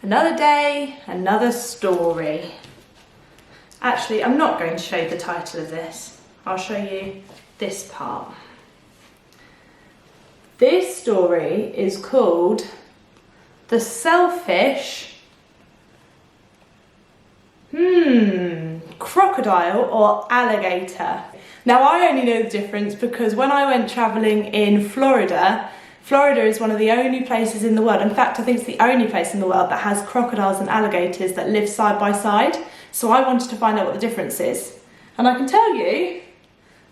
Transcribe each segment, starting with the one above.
Another day, another story. Actually, I'm not going to show you the title of this. I'll show you this part. This story is called The Selfish Crocodile or Alligator. Now, I only know the difference because when I went travelling in Florida is one of the only places in the world, in fact I think it's the only place in the world that has crocodiles and alligators that live side by side. So I wanted to find out what the difference is. And I can tell you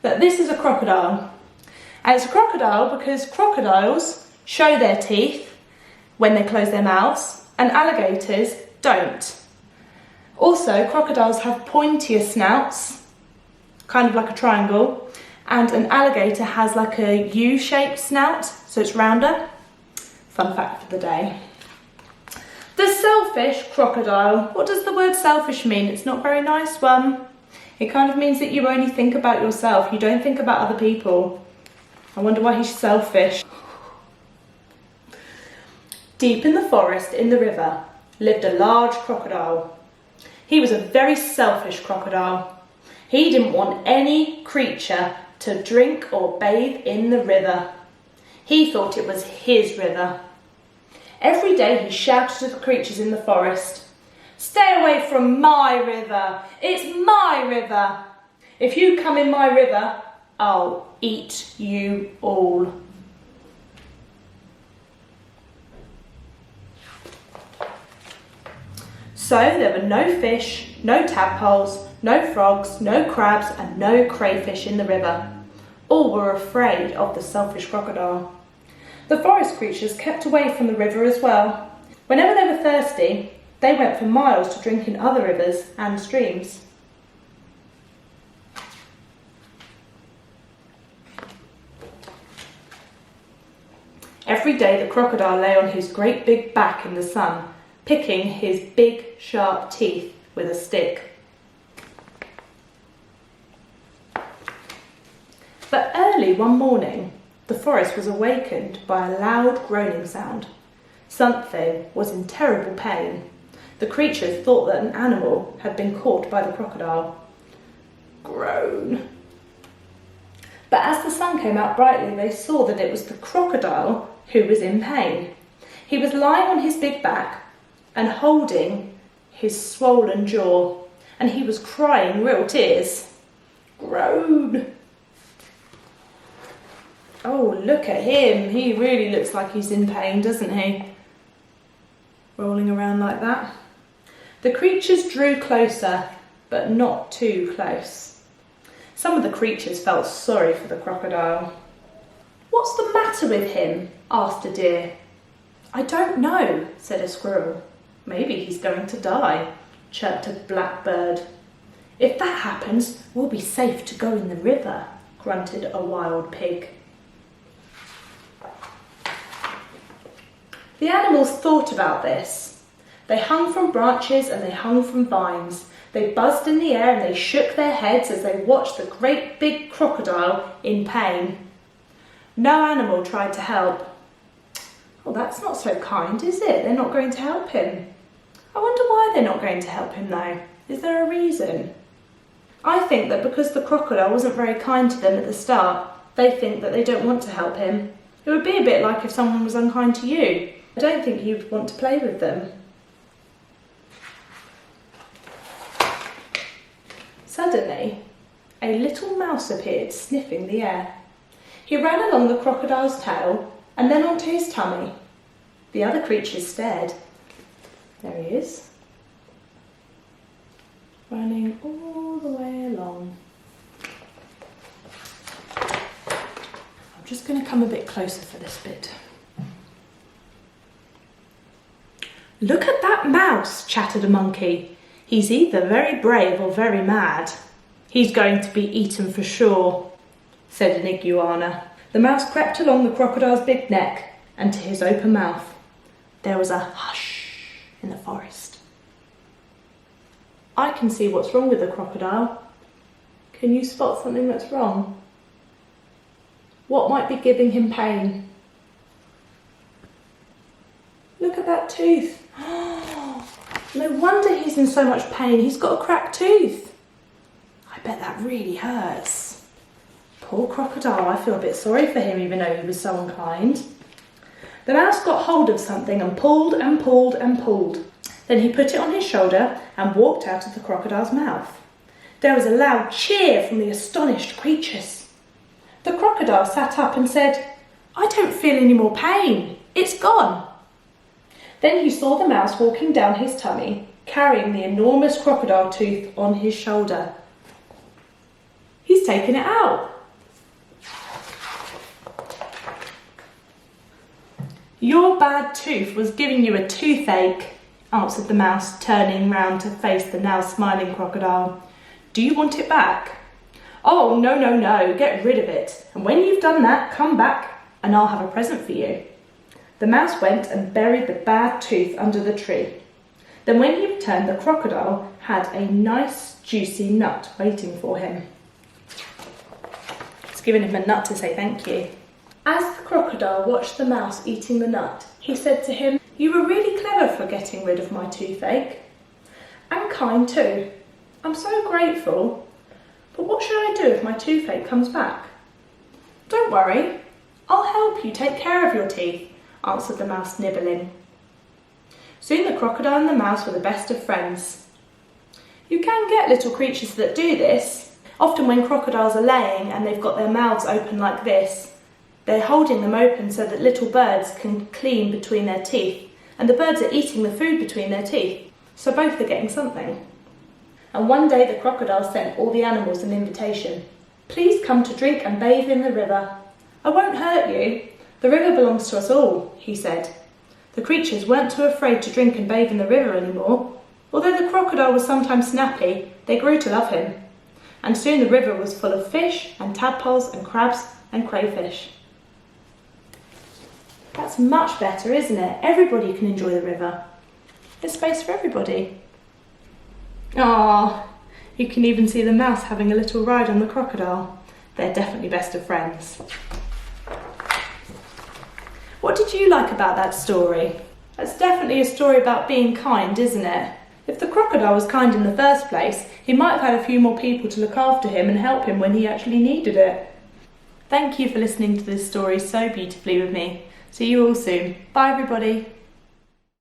that this is a crocodile. And it's a crocodile because crocodiles show their teeth when they close their mouths and alligators don't. Also, crocodiles have pointier snouts, kind of like a triangle, and an alligator has like a U-shaped snout, so it's rounder. Fun fact for the day. The selfish crocodile. What does the word selfish mean? It's not a very nice one. It kind of means that you only think about yourself. You don't think about other people. I wonder why he's selfish. Deep in the forest, in the river, lived a large crocodile. He was a very selfish crocodile. He didn't want any creature to drink or bathe in the river. He thought it was his river. Every day he shouted to the creatures in the forest, "Stay away from my river! It's my river! If you come in my river, I'll eat you all." So there were no fish, no tadpoles, no frogs, no crabs and no crayfish in the river. All were afraid of the selfish crocodile. The forest creatures kept away from the river as well. Whenever they were thirsty, they went for miles to drink in other rivers and streams. Every day the crocodile lay on his great big back in the sun, picking his big sharp teeth with a stick. But early one morning, the forest was awakened by a loud groaning sound. Something was in terrible pain. The creatures thought that an animal had been caught by the crocodile. Groan. But as the sun came out brightly, they saw that it was the crocodile who was in pain. He was lying on his big back and holding his swollen jaw, and he was crying real tears. Groan. Oh, look at him. He really looks like he's in pain, doesn't he? Rolling around like that. The creatures drew closer, but not too close. Some of the creatures felt sorry for the crocodile. "What's the matter with him?" asked a deer. "I don't know," said a squirrel. "Maybe he's going to die," chirped a blackbird. "If that happens, we'll be safe to go in the river," grunted a wild pig. The animals thought about this. They hung from branches and they hung from vines. They buzzed in the air and they shook their heads as they watched the great big crocodile in pain. No animal tried to help. "Well, that's not so kind, is it? They're not going to help him. I wonder why they're not going to help him though. Is there a reason?" I think that because the crocodile wasn't very kind to them at the start, they think that they don't want to help him. It would be a bit like if someone was unkind to you. I don't think you'd want to play with them. Suddenly, a little mouse appeared, sniffing the air. He ran along the crocodile's tail and then onto his tummy. The other creatures stared. There he is, running all the way along. I'm just going to come a bit closer for this bit. "Look at that mouse," chattered a monkey. "He's either very brave or very mad. He's going to be eaten for sure," said an iguana. The mouse crept along the crocodile's big neck and to his open mouth. There was a hush in the forest. I can see what's wrong with the crocodile. Can you spot something that's wrong? What might be giving him pain? Look at that tooth. No wonder he's in so much pain. He's got a cracked tooth. I bet that really hurts. Poor Crocodile, I feel a bit sorry for him even though he was so unkind. The mouse got hold of something and pulled and pulled and pulled. Then he put it on his shoulder and walked out of the crocodile's mouth. There was a loud cheer from the astonished creatures. The crocodile sat up and said, "I don't feel any more pain. It's gone." Then he saw the mouse walking down his tummy, carrying the enormous crocodile tooth on his shoulder. He's taken it out. "Your bad tooth was giving you a toothache," answered the mouse, turning round to face the now smiling crocodile. "Do you want it back?" "Oh, no, no, no, get rid of it. And when you've done that, come back and I'll have a present for you." The mouse went and buried the bad tooth under the tree. Then when he returned, the crocodile had a nice juicy nut waiting for him. It's given him a nut to say thank you. As the crocodile watched the mouse eating the nut, he said to him, "You were really clever for getting rid of my toothache. And kind too. I'm so grateful. But what should I do if my toothache comes back?" "Don't worry, I'll help you take care of your teeth," answered the mouse, nibbling. Soon the crocodile and the mouse were the best of friends. You can get little creatures that do this. Often when crocodiles are laying and they've got their mouths open like this, they're holding them open so that little birds can clean between their teeth, and the birds are eating the food between their teeth, so both are getting something. And one day the crocodile sent all the animals an invitation. "Please come to drink and bathe in the river. I won't hurt you. The river belongs to us all," he said. The creatures weren't too afraid to drink and bathe in the river anymore. Although the crocodile was sometimes snappy, they grew to love him. And soon the river was full of fish and tadpoles and crabs and crayfish. That's much better, isn't it? Everybody can enjoy the river. There's space for everybody. Ah, you can even see the mouse having a little ride on the crocodile. They're definitely best of friends. What did you like about that story? That's definitely a story about being kind, isn't it? If the crocodile was kind in the first place, he might have had a few more people to look after him and help him when he actually needed it. Thank you for listening to this story so beautifully with me. See you all soon. Bye everybody.